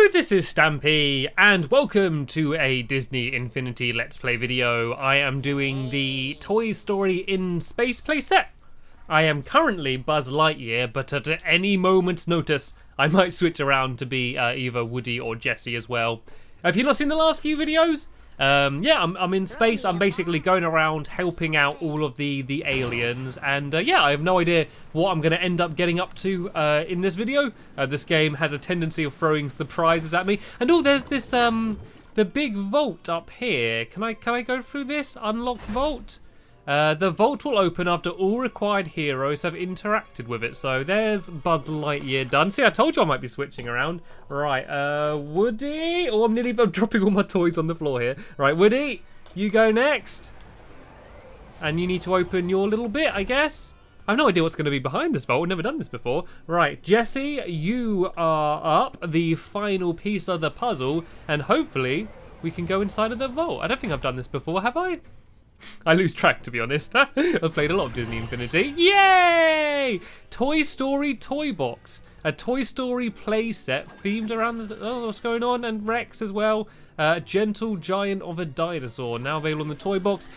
Hello, this is Stampy, and welcome to a Disney Infinity Let's Play video. I am doing the Toy Story in Space playset. I am currently Buzz Lightyear, but at any moment's notice, I might switch around to be either Woody or Jessie as well. Have you not seen the last few videos? Yeah, I'm in space. I'm basically going around helping out all of the aliens, and yeah, I have no idea what I'm going to end up getting up to in this video. This game has a tendency of throwing surprises at me. And oh, there's this the big vault up here. Can I go through this? Unlock vault. The vault will open after all required heroes have interacted with it. So there's Buzz Lightyear done. See, I told you I might be switching around. Right, Woody. Oh, I'm dropping all my toys on the floor here. Right, Woody, you go next. And you need to open your little bit, I guess. I have no idea what's going to be behind this vault. I've never done this before. Right, Jessie, you are up the final piece of the puzzle. And hopefully we can go inside of the vault. I don't think I've done this before, have I? I lose track, to be honest. I've played a lot of Disney Infinity. Yay! Toy Story Toy Box. A Toy Story playset themed around the... Oh, what's going on? And Rex as well. Gentle Giant of a Dinosaur. Now available in the toy box.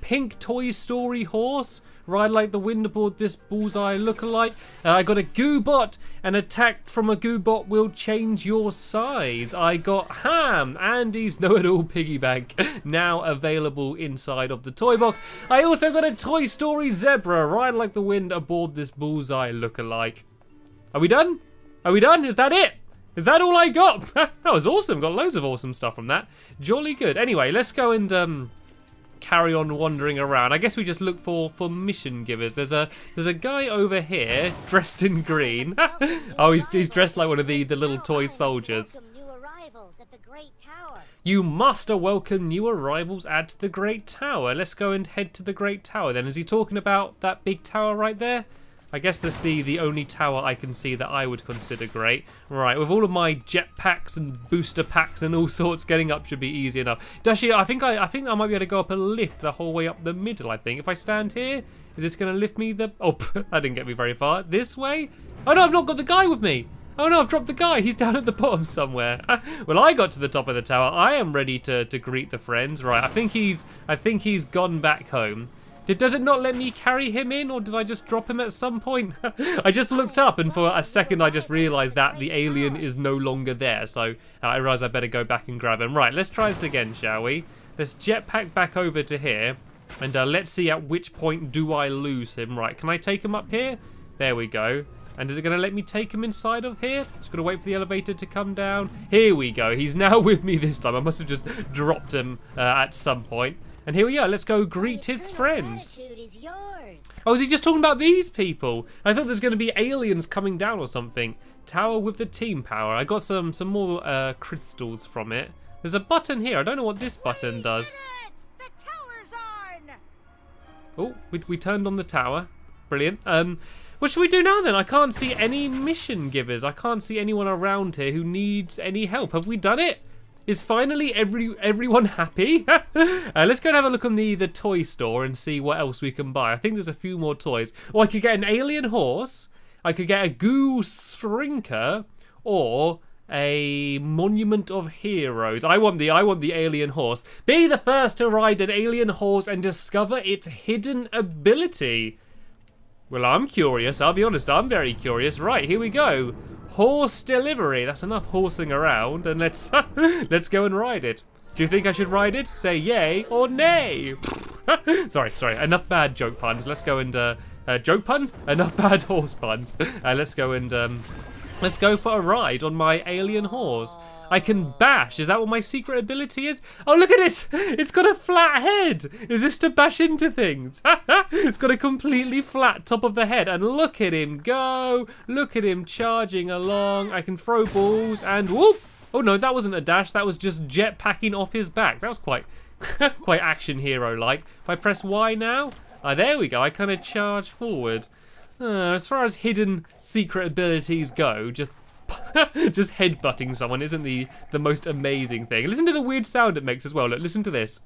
Pink Toy Story Horse. Ride like the wind aboard this bullseye lookalike. I got a Goobot. An attack from a Goobot will change your size. I got Ham, Andy's know-it-all piggy bank, now available inside of the toy box. I also got a Toy Story Zebra. Ride like the wind aboard this bullseye lookalike. Are we done? Are we done? Is that it? Is that all I got? That was awesome. Got loads of awesome stuff from that. Jolly good. Anyway, let's go and carry on wandering around. I guess we just look for mission givers. There's a guy over here dressed in green. Oh, he's dressed like one of the little toy soldiers. You must welcome new arrivals at the Great Tower. Let's go and head to the Great Tower then. Is he talking about that big tower right there? I guess that's the only tower I can see that I would consider great. Right, with all of my jetpacks and booster packs and all sorts, getting up should be easy enough. Actually, I think I might be able to go up a lift the whole way up the middle, I think. If I stand here, is this going to lift me the... Oh, that didn't get me very far. This way? Oh no, I've not got the guy with me. Oh no, I've dropped the guy. He's down at the bottom somewhere. Well, I got to the top of the tower. I am ready to greet the friends. Right, I think he's gone back home. Does it not let me carry him in, or did I just drop him at some point? I just looked up, and for a second I just realised that the alien is no longer there, so I realised I better go back and grab him. Right, let's try this again, shall we? Let's jetpack back over to here, and let's see at which point do I lose him. Right, can I take him up here? There we go. And is it going to let me take him inside of here? Just got to wait for the elevator to come down. Here we go. He's now with me this time. I must have just dropped him at some point. And here we are, let's go greet his friends. Oh, is he just talking about these people? I thought there's going to be aliens coming down or something. Tower with the team power. I got some more crystals from it. There's a button here. I don't know what this button does. The tower's on. Oh, we turned on the tower. Brilliant. What should we do now then? I can't see any mission givers. I can't see anyone around here who needs any help. Have we done it? Is finally everyone happy? Let's go and have a look on the toy store and see what else we can buy. I think there's a few more toys. Oh, I could get an alien horse. I could get a goo shrinker or a monument of heroes. I want the alien horse. Be the first to ride an alien horse and discover its hidden ability. Well, I'm curious. I'll be honest. I'm very curious. Right, here we go. Horse delivery. That's enough horsing around, and let's go and ride it. Do you think I should ride it? Say yay or nay. sorry. Enough bad joke puns. Let's go and joke puns. Enough bad horse puns. Let's go and let's go for a ride on my alien horse. I can bash. Is that what my secret ability is? Oh, look at it. It's got a flat head. Is this to bash into things? It's got a completely flat top of the head. And look at him go. Look at him charging along. I can throw balls and whoop. Oh, no, that wasn't a dash. That was just jetpacking off his back. That was quite action hero-like. If I press Y now, there we go. I kind of charge forward. As far as hidden secret abilities go, just headbutting someone isn't the most amazing thing. Listen to the weird sound it makes as well. Look, listen to this.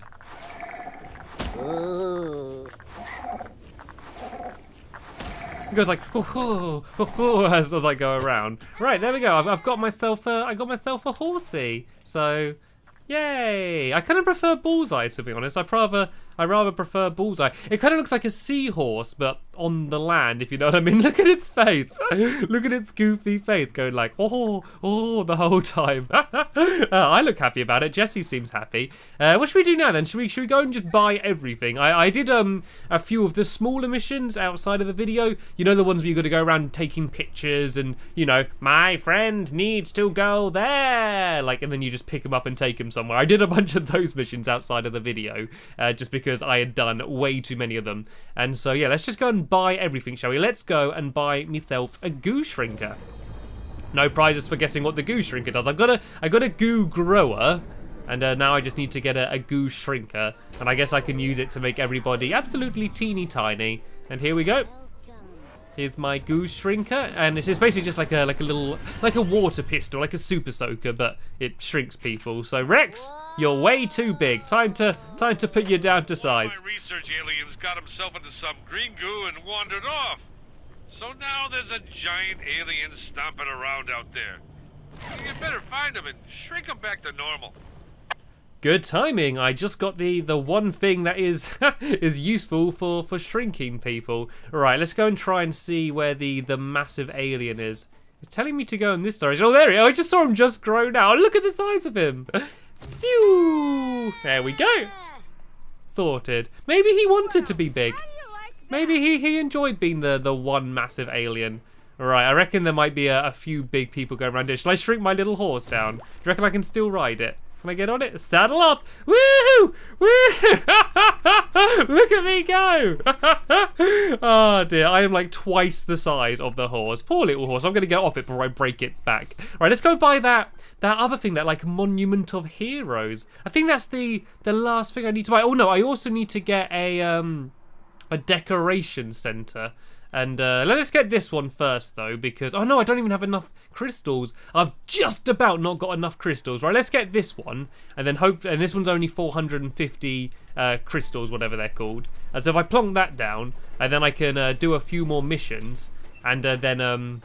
It goes like as I go around. Right, there we go. I've got myself I got myself a horsey. So, yay! I kind of prefer Bullseye, to be honest. I rather prefer Bullseye. It kind of looks like a seahorse, but on the land, if you know what I mean. Look at its face. Look at its goofy face going like, oh, the whole time. I look happy about it. Jesse seems happy. What should we do now then? Should we go and just buy everything? I did a few of the smaller missions outside of the video. You know, the ones where you got to go around taking pictures and, you know, my friend needs to go there. Like, and then you just pick them up and take them somewhere. I did a bunch of those missions outside of the video, just because I had done way too many of them. And so, yeah, let's just go and buy everything, shall we? Let's go and buy myself a goo shrinker. No prizes for guessing what the goo shrinker does. I got a goo grower, and now I just need to get a goo shrinker, and I guess I can use it to make everybody absolutely teeny tiny. And here we go. Here's my goo shrinker, and it's basically just like a water pistol, like a super soaker, but it shrinks people. So Rex, you're way too big. Time to put you down to size. My research aliens got himself into some green goo and wandered off. So now there's a giant alien stomping around out there. You better find him and shrink him back to normal. Good timing. I just got the one thing that is is useful for shrinking people. Right, let's go and try and see where the massive alien is. It's telling me to go in this direction. Oh, there he is. I just saw him just grow now. Look at the size of him. Phew. There we go. Sorted. Maybe he wanted to be big. Maybe he enjoyed being the one massive alien. Right, I reckon there might be a few big people going around here. Shall I shrink my little horse down? Do you reckon I can still ride it? Can I get on it? Saddle up! Woohoo! Woo! Look at me go! Oh dear, I am like twice the size of the horse. Poor little horse. I'm gonna get off it before I break its back. Right, let's go buy that other thing, that like Monument of Heroes. I think that's the last thing I need to buy. Oh no, I also need to get a decoration center. And let's get this one first, though, because... Oh, no, I don't even have enough crystals. I've just about not got enough crystals. Right, let's get this one, and then hope... And this one's only 450 crystals, whatever they're called. And so if I plonk that down, and then I can do a few more missions, and then...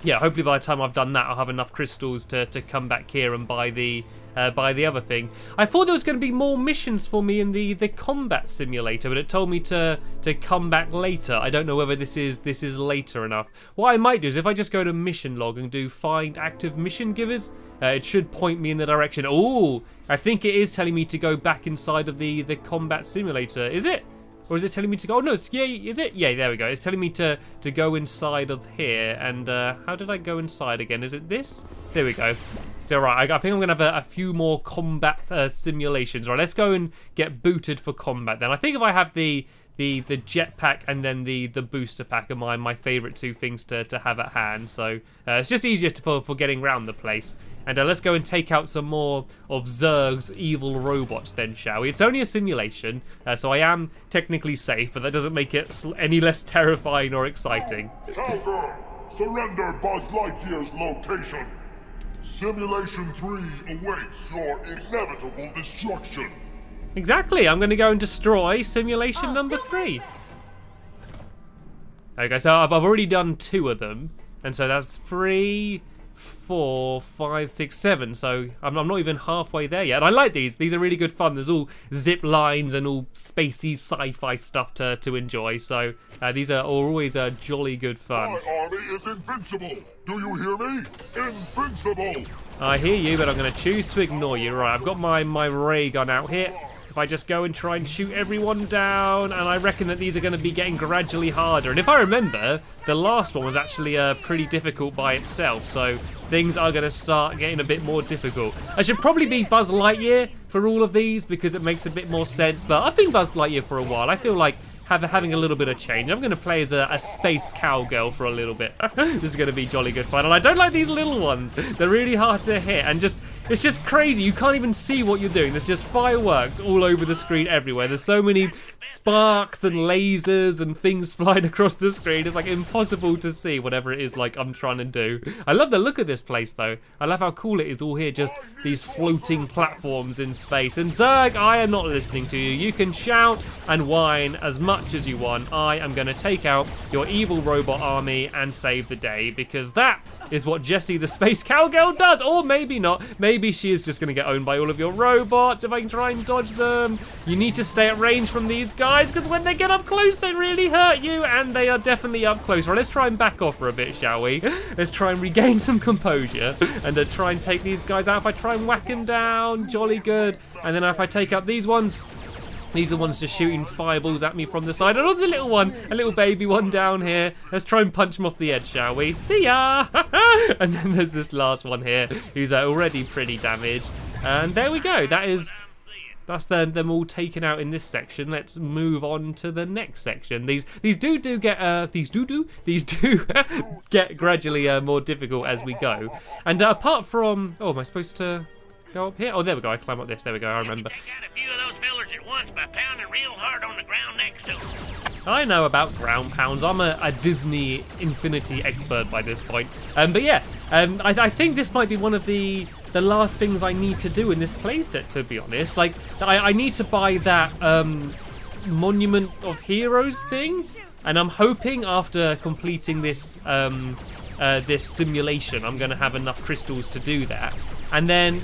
yeah, hopefully by the time I've done that, I'll have enough crystals to come back here and buy the other thing. I thought there was going to be more missions for me in the combat simulator, but it told me to come back later. I don't know whether this is later enough. What I might do is if I just go to mission log and do find active mission givers, it should point me in the direction. Oh, I think it is telling me to go back inside of the combat simulator. Is it? Or is it telling me to go? Oh no, it's, yeah, is it? Yeah, there we go. It's telling me to go inside of here. And how did I go inside again? Is it this? There we go. So right, I think I'm gonna have a few more combat simulations. Right, let's go and get booted for combat then. I think if I have the jetpack and then the booster pack are my favourite two things to have at hand. So it's just easier for getting around the place. And let's go and take out some more of Zerg's evil robots then, shall we? It's only a simulation, so I am technically safe, but that doesn't make it any less terrifying or exciting. Cowgirl, surrender Buzz Lightyear's location. Simulation 3 awaits your inevitable destruction. Exactly, I'm going to go and destroy simulation number 3. Okay, so I've already done 2 of them, and so that's 3, 4, 5, 6, 7. So I'm not even halfway there yet. And I like these. These are really good fun. There's all zip lines and all spacey sci-fi stuff to enjoy. So these are always jolly good fun. My army is invincible. Do you hear me? Invincible. I hear you, but I'm going to choose to ignore you. Right, I've got my ray gun out here. If I just go and try and shoot everyone down, and I reckon that these are going to be getting gradually harder. And if I remember, the last one was actually pretty difficult by itself, so things are going to start getting a bit more difficult. I should probably be Buzz Lightyear for all of these because it makes a bit more sense, but I've been Buzz Lightyear for a while. I feel like having a little bit of change. I'm going to play as a space cowgirl for a little bit. This is going to be jolly good fun. And I don't like these little ones. They're really hard to hit. And just It's just crazy. You can't even see what you're doing. There's just fireworks all over the screen everywhere. There's so many sparks and lasers and things flying across the screen. It's like impossible to see whatever it is like I'm trying to do. I love the look of this place though. I love how cool it is all here. Just these floating platforms in space. And Zerg, I am not listening to you. You can shout and whine as much as you want. I am going to take out your evil robot army and save the day, because that is what Jessie the Space Cowgirl does. Or maybe not. Maybe she is just going to get owned by all of your robots if I can try and dodge them. You need to stay at range from these guys, because when they get up close, they really hurt you, and they are definitely up close. Right, let's try and back off for a bit, shall we? Let's try and regain some composure and try and take these guys out. If I try and whack them down, jolly good. And then if I take out these ones, these are the ones just shooting fireballs at me from the side. And oh, there's a little one, a little baby one down here. Let's try and punch him off the edge, shall we? See ya! And then there's this last one here, who's already pretty damaged. And there we go. That's them all taken out in this section. Let's move on to the next section. These do get gradually more difficult as we go. And apart from, oh, am I supposed to go up here? Oh, there we go. I climb up this. There we go. I remember. Take out a few of those fellers at once by pounding real hard on the ground next to them. I know about ground pounds. I'm a Disney Infinity expert by this point. But yeah, I think this might be one of the last things I need to do in this playset, to be honest. Like, I need to buy that Monument of Heroes thing, and I'm hoping after completing this this simulation, I'm going to have enough crystals to do that. And then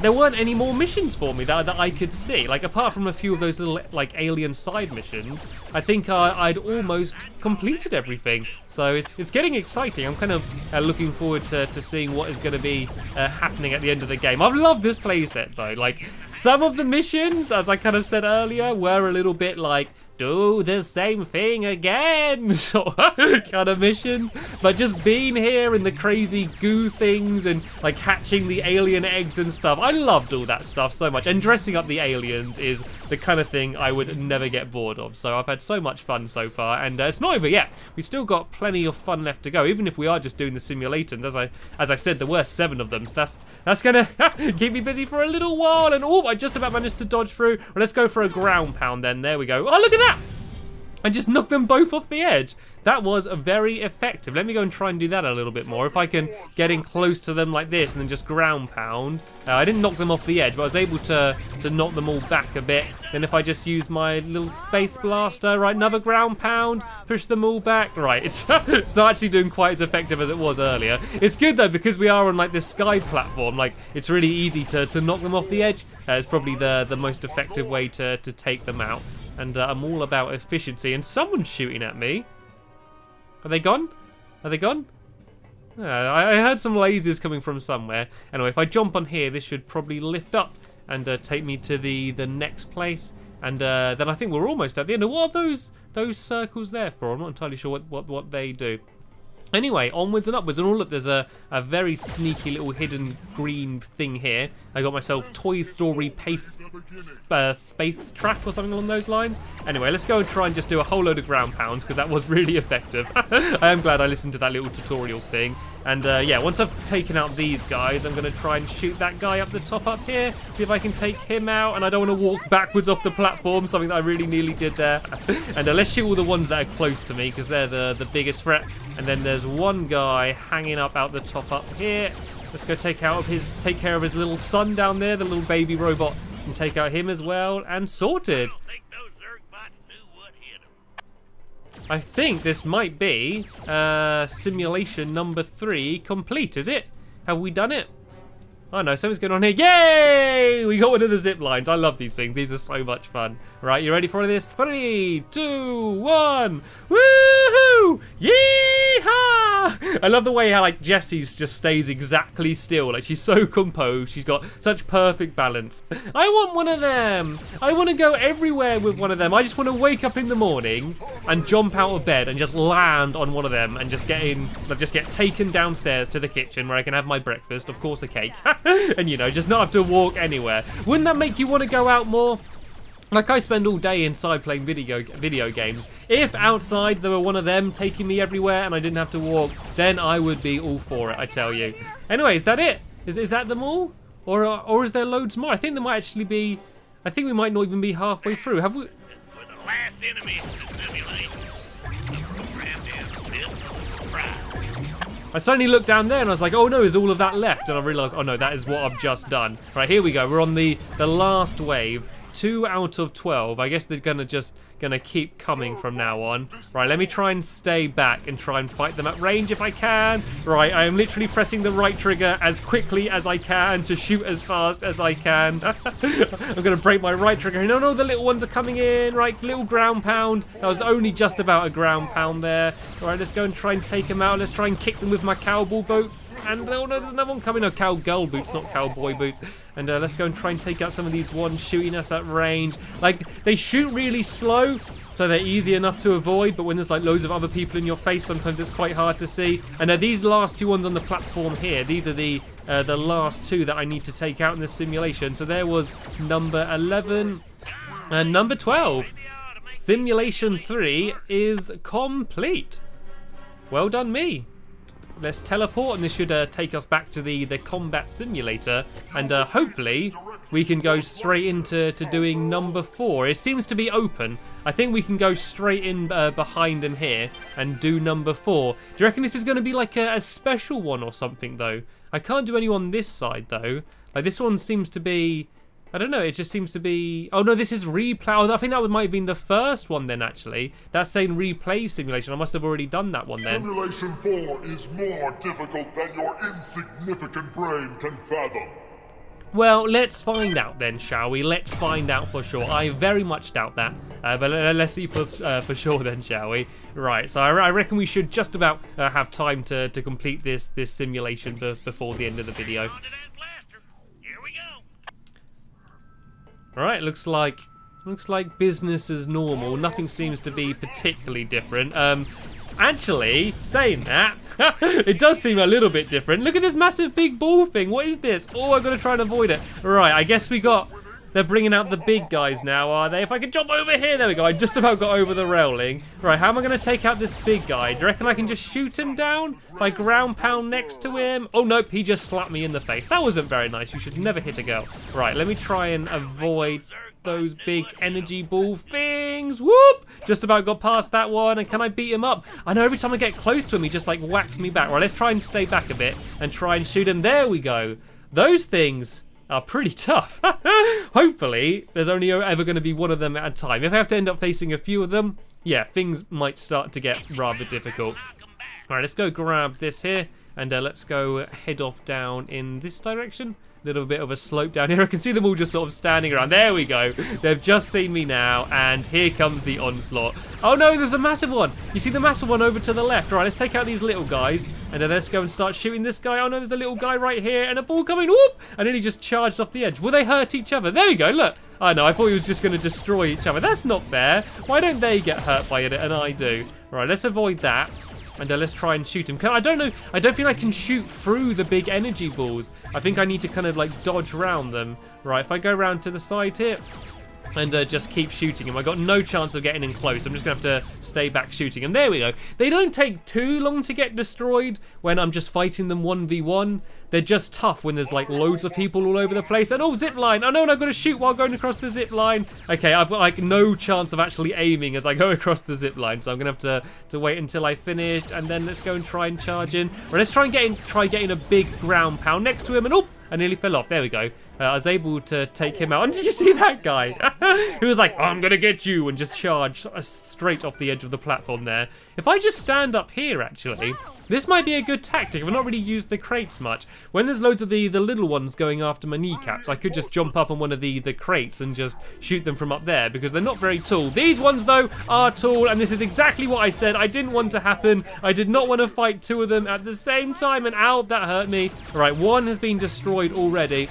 there weren't any more missions for me that I could see. Like, apart from a few of those little, like, alien side missions, I think I'd almost completed everything. So it's getting exciting. I'm kind of looking forward to seeing what is going to be happening at the end of the game. I've loved this playset, though. Like, some of the missions, as I kind of said earlier, were a little bit like, do the same thing again, sort of kind of missions. But just being here and the crazy goo things and like hatching the alien eggs and stuff, I loved all that stuff so much. And dressing up the aliens is the kind of thing I would never get bored of. So I've had so much fun so far, and it's not over yet. We still got plenty of fun left to go, even if we are just doing the simulations. As I said, there were 7 of them, so that's gonna keep me busy for a little while. And oh, I just about managed to dodge through. Well, let's go for a ground pound then. There we go. Oh, look at that! I just knocked them both off the edge. That was very effective. Let me go and try and do that a little bit more. If I can get in close to them like this and then just ground pound. I didn't knock them off the edge, but I was able to knock them all back a bit. Then if I just use my little space blaster, right, another ground pound, push them all back. Right, it's not actually doing quite as effective as it was earlier. It's good though, because we are on like this sky platform. Like, it's really easy to knock them off the edge. It's probably the most effective way to take them out. And I'm all about efficiency. And someone's shooting at me. Are they gone? Are they gone? I heard some lasers coming from somewhere. Anyway, if I jump on here, this should probably lift up and take me to the next place. And then I think we're almost at the end. What are those circles there for? I'm not entirely sure what they do. Anyway, onwards and upwards, and oh look, there's a very sneaky little hidden green thing here. I got myself Toy Story space track or something along those lines. Anyway, let's go and try and just do a whole load of ground pounds, because that was really effective. I am glad I listened to that little tutorial thing. And yeah, once I've taken out these guys, I'm going to try and shoot that guy up the top up here, see if I can take him out. And I don't want to walk backwards off the platform, something that I really nearly did there. And let's shoot all the ones that are close to me, because they're the biggest threat. And then there's one guy hanging up out the top up here. Let's go take care of his little son down there, the little baby robot, and take out him as well, and sorted. I think this might be simulation number 3 complete, is it? Have we done it? Oh no, something's going on here. Yay! We got one of the zip lines. I love these things. These are so much fun. Right, you ready for this? 3, 2, 1. Woohoo! Yeehaw! I love the way how like Jessie's just stays exactly still. Like, she's so composed. She's got such perfect balance. I want one of them. I want to go everywhere with one of them. I just want to wake up in the morning and jump out of bed and just land on one of them and just get taken downstairs to the kitchen where I can have my breakfast. Of course, a cake. And, you know, just not have to walk anywhere. Wouldn't that make you want to go out more? Like, I spend all day inside playing video games. If outside there were one of them taking me everywhere and I didn't have to walk, then I would be all for it, I tell you. Anyway, is that it? Is that them all? Or is there loads more? I think there might actually be... I think we might not even be halfway through. Have we... For the last enemy to simulate, grab this prize. I suddenly looked down there and I was like, oh no, is all of that left? And I realised, oh no, that is what I've just done. Right, here we go. We're on the last wave. 2 out of 12. I guess they're gonna keep coming from now on. Right, let me try and stay back and try and fight them at range if I can. Right, I am literally pressing the right trigger as quickly as I can to shoot as fast as I can. I'm gonna break my right trigger. No, the little ones are coming in. Right, little ground pound. That was only just about a ground pound there. All right, let's go and try and take them out. Let's try and kick them with my cowboy boots. And oh no, there's another one coming. No, cowgirl boots, not cowboy boots. And let's go and try and take out some of these ones shooting us at range. Like, they shoot really slow, so they're easy enough to avoid, but when there's like loads of other people in your face, sometimes it's quite hard to see. And these last 2 ones on the platform here, these are the last 2 that I need to take out in this simulation. So there was number 11 and number 12. Simulation 3 is complete. Well done me. Let's teleport, and this should take us back to the combat simulator, and hopefully we can go straight into doing number 4. It seems to be open. I think we can go straight in behind in here and do number 4. Do you reckon this is going to be like a special one or something, though? I can't do any on this side, though. Like, this one seems to be... I don't know, it just seems to be... Oh no, this is replay. Oh, I think that might have been the first one then, actually. That's saying replay simulation. I must have already done that one then. Simulation 4 is more difficult than your insignificant brain can fathom. Well, let's find out then, shall we? Let's find out for sure. I very much doubt that, but let's see for sure then, shall we? Right, so I reckon we should just about have time to complete this simulation before the end of the video. Onto that blaster. Here we go. All right, looks like business as normal. Nothing seems to be particularly different. Actually, saying that, it does seem a little bit different. Look at this massive big ball thing. What is this? Oh, I've got to try and avoid it. Right, I guess they're bringing out the big guys now, are they? If I can jump over here, there we go. I just about got over the railing. Right, how am I going to take out this big guy? Do you reckon I can just shoot him down? If I ground pound next to him? Oh, nope, he just slapped me in the face. That wasn't very nice. You should never hit a girl. Right, let me try and avoid those big energy ball things. Whoop! Just about got past that one. And can I beat him up? I know every time I get close to him, he just like whacks me back. Right, let's try and stay back a bit and try and shoot him. There we go. Those things are pretty tough. Hopefully, there's only ever going to be one of them at a time. If I have to end up facing a few of them, yeah, things might start to get rather difficult. All right, let's go grab this here, and let's go head off down in this direction. Little bit of a slope down here. I can see them all just sort of standing around. There we go. They've just seen me now, and here comes the onslaught. Oh no, there's a massive one. You see the massive one over to the left. All right, let's take out these little guys, and then let's go and start shooting this guy. Oh no, there's a little guy right here, and a ball coming. Whoop! And then he just charged off the edge. Will they hurt each other? There we go, look. Oh no, I thought he was just going to destroy each other. That's not fair. Why don't they get hurt by it and I do? All right, let's avoid that. And let's try and shoot him. I don't know. I don't feel I can shoot through the big energy balls. I think I need to kind of like dodge around them. Right, if I go around to the side here and just keep shooting him, I got no chance of getting in close. I'm just going to have to stay back shooting him. There we go. They don't take too long to get destroyed when I'm just fighting them 1v1. They're just tough when there's like loads of people all over the place. And oh, zip line. Oh no, and I've got to shoot while going across the zip line. Okay, I've got like no chance of actually aiming as I go across the zip line. So I'm going to have to wait until I finish. And then let's go and try and charge in. Or let's try getting a big ground pound next to him. And oh, I nearly fell off. There we go. I was able to take him out. And did you see that guy? He was like, I'm going to get you, and just charged straight off the edge of the platform there. If I just stand up here, actually, this might be a good tactic. I've not really used the crates much. When there's loads of the little ones going after my kneecaps, I could just jump up on one of the crates and just shoot them from up there, because they're not very tall. These ones, though, are tall, and this is exactly what I said I didn't want to happen. I did not want to fight 2 of them at the same time, and ow, that hurt me. All right, one has been destroyed already.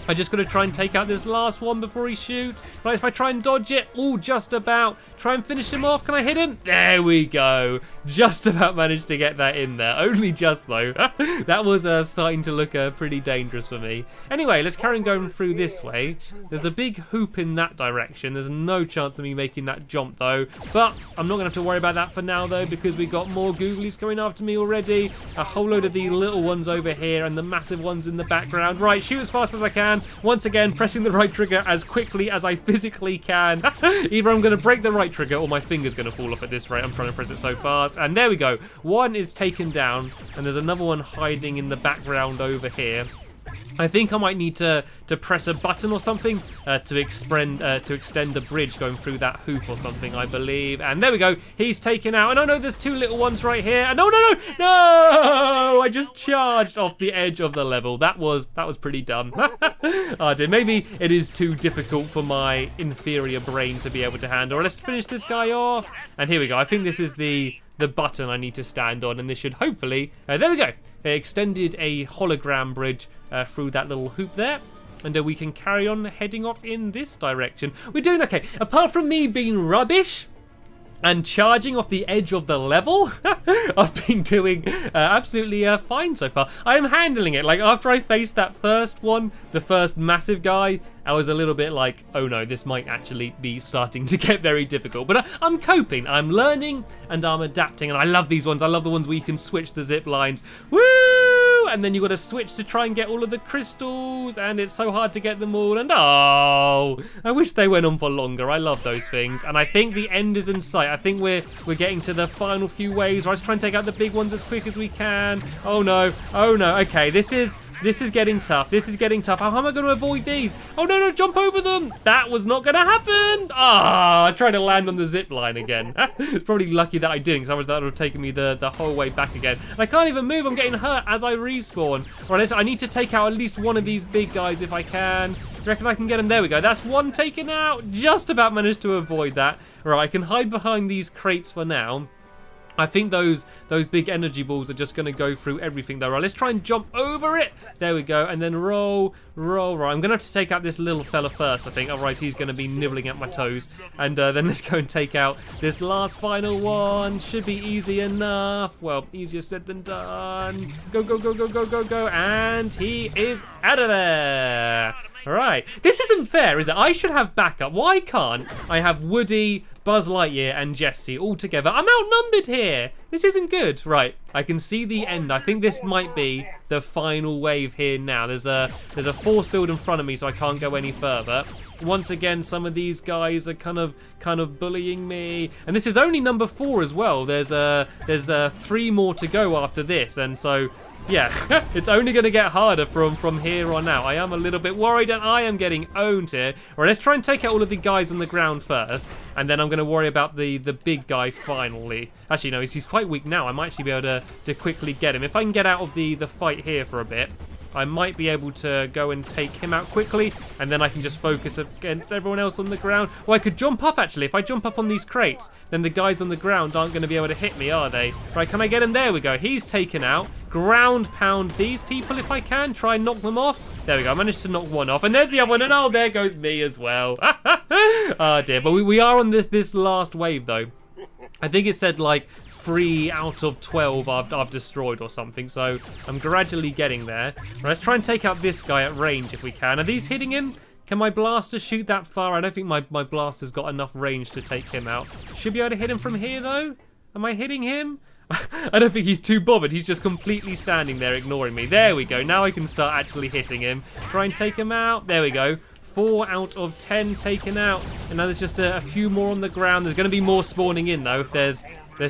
I just got to try and take out this last one before he shoots. Right, if I try and dodge it, oh, just about. Try and finish him off. Can I hit him? There we go. Just about managed to get that in there. Only just, though. That was starting to look pretty dangerous for me. Anyway, let's carry on going through this way. There's a big hoop in that direction. There's no chance of me making that jump, though. But I'm not going to have to worry about that for now, though, because we got more googlies coming after me already. A whole load of the little ones over here and the massive ones in the background. Right, shoot as fast as I can. Once again, pressing the right trigger as quickly as I physically can. Either I'm going to break the right trigger or my finger's going to fall off at this rate. I'm trying to press it so fast. And there we go. One is taken down, and there's another one hiding in the background over here. I think I might need to press a button or something to extend the bridge going through that hoop or something, I believe. And there we go. He's taken out. And oh no, there's two little ones right here. And no! I just charged off the edge of the level. That was pretty dumb. Oh dear, maybe it is too difficult for my inferior brain to be able to handle. Let's finish this guy off. And here we go. I think this is the button I need to stand on, and this should hopefully, there we go, extended a hologram bridge through that little hoop there, and we can carry on heading off in this direction. We're doing okay. Apart from me being rubbish and charging off the edge of the level, I've been doing absolutely fine so far. I am handling it. Like, after I faced that first one, the first massive guy, I was a little bit like, oh no, this might actually be starting to get very difficult. But I'm coping, I'm learning, and I'm adapting. And I love these ones. I love the ones where you can switch the zip lines. Woo! And then you got to switch to try and get all of the crystals, and it's so hard to get them all. And oh, I wish they went on for longer. I love those things. And I think the end is in sight. I think we're getting to the final few waves. Let's try and take out the big ones as quick as we can. Oh no. Okay, this is getting tough. This is getting tough. How am I going to avoid these? Oh no, jump over them. That was not going to happen. I tried to land on the zip line again. It's probably lucky that I didn't, because otherwise that would have taken me the whole way back again. And I can't even move. I'm getting hurt as I respawn. Right, I need to take out at least one of these big guys if I can. Do you reckon I can get him? There we go. That's one taken out. Just about managed to avoid that. Right, I can hide behind these crates for now. I think those big energy balls are just going to go through everything though. Right, let's try and jump over it. There we go. And then roll. Right, I'm going to have to take out this little fella first, I think. Otherwise, he's going to be nibbling at my toes. And then let's go and take out this last final one. Should be easy enough. Well, easier said than done. Go. And he is out of there. Right. This isn't fair, is it? I should have backup. Why can't I have Woody, Buzz Lightyear and Jessie all together? I'm outnumbered here. This isn't good. Right, I can see the end. I think this might be the final wave here now. There's a force field in front of me, so I can't go any further. Once again, some of these guys are kind of bullying me. And this is only number 4 as well. There's 3 more to go after this, and so yeah, it's only going to get harder from here on out. I am a little bit worried, and I am getting owned here. All right, let's try and take out all of the guys on the ground first, and then I'm going to worry about the big guy finally. Actually, no, he's quite weak now. I might actually be able to quickly get him. If I can get out of the fight here for a bit, I might be able to go and take him out quickly, and then I can just focus against everyone else on the ground. Well, I could jump up, actually. If I jump up on these crates, then the guys on the ground aren't going to be able to hit me, are they? Right, can I get him? There we go. He's taken out. Ground pound these people if I can. Try and knock them off. There we go. I managed to knock one off. And there's the other one. And oh, there goes me as well. Oh, dear. But we are on this last wave, though. I think it said, like, 3 out of 12 I've destroyed or something, so I'm gradually getting there. Right, let's try and take out this guy at range if we can. Are these hitting him? Can my blaster shoot that far? I don't think my blaster's got enough range to take him out. Should be able to hit him from here, though. Am I hitting him? I don't think he's too bothered. He's just completely standing there ignoring me. There we go. Now I can start actually hitting him. Try and take him out. There we go. 4 out of 10 taken out. And now there's just a few more on the ground. There's going to be more spawning in, though. If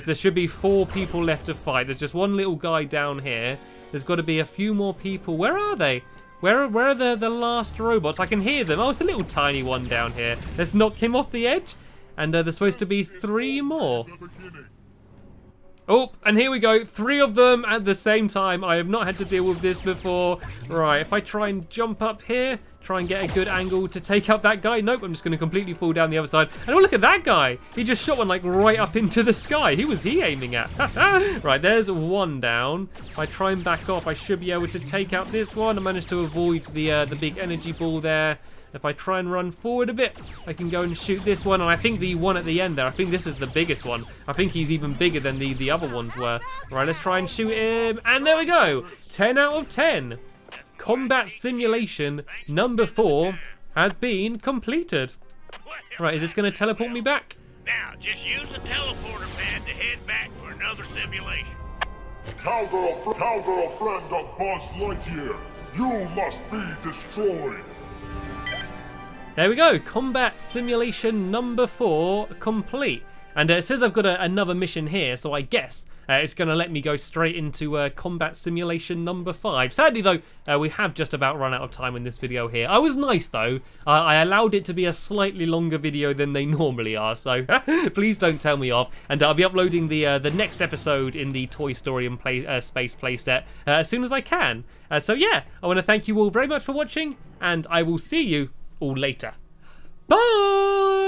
there should be 4 people left to fight. There's just one little guy down here. There's got to be a few more people. Where are they? Where are the last robots? I can hear them. Oh, it's a little tiny one down here. Let's knock him off the edge. And there's supposed to be 3 more. Oh, and here we go. 3 of them at the same time. I have not had to deal with this before. Right, if I try and jump up here, Try and get a good angle to take out that guy. Nope, I'm just going to completely fall down the other side. And oh, look at that guy. He just shot one like right up into the sky. Who was he aiming at? Right, there's one down. If I try and back off, I should be able to take out this one. I managed to avoid the big energy ball there. If I try and run forward a bit, I can go and shoot this one. And I think the one at the end there, I think this is the biggest one. I think he's even bigger than the other ones were. Right, let's try and shoot him. And there we go. 10 out of 10. Combat simulation number 4 has been completed. Right, is this going to teleport me back? Now, just use the teleporter pad to head back for another simulation. Cowgirl friend of Buzz Lightyear, you must be destroyed. There we go. Combat simulation number 4 complete. And it says I've got another mission here, so I guess it's going to let me go straight into combat simulation number 5. Sadly, though, we have just about run out of time in this video here. I was nice, though. I allowed it to be a slightly longer video than they normally are, so please don't tell me off. And I'll be uploading the next episode in the Toy Story and Space playset as soon as I can. So yeah, I want to thank you all very much for watching, and I will see you all later. Bye!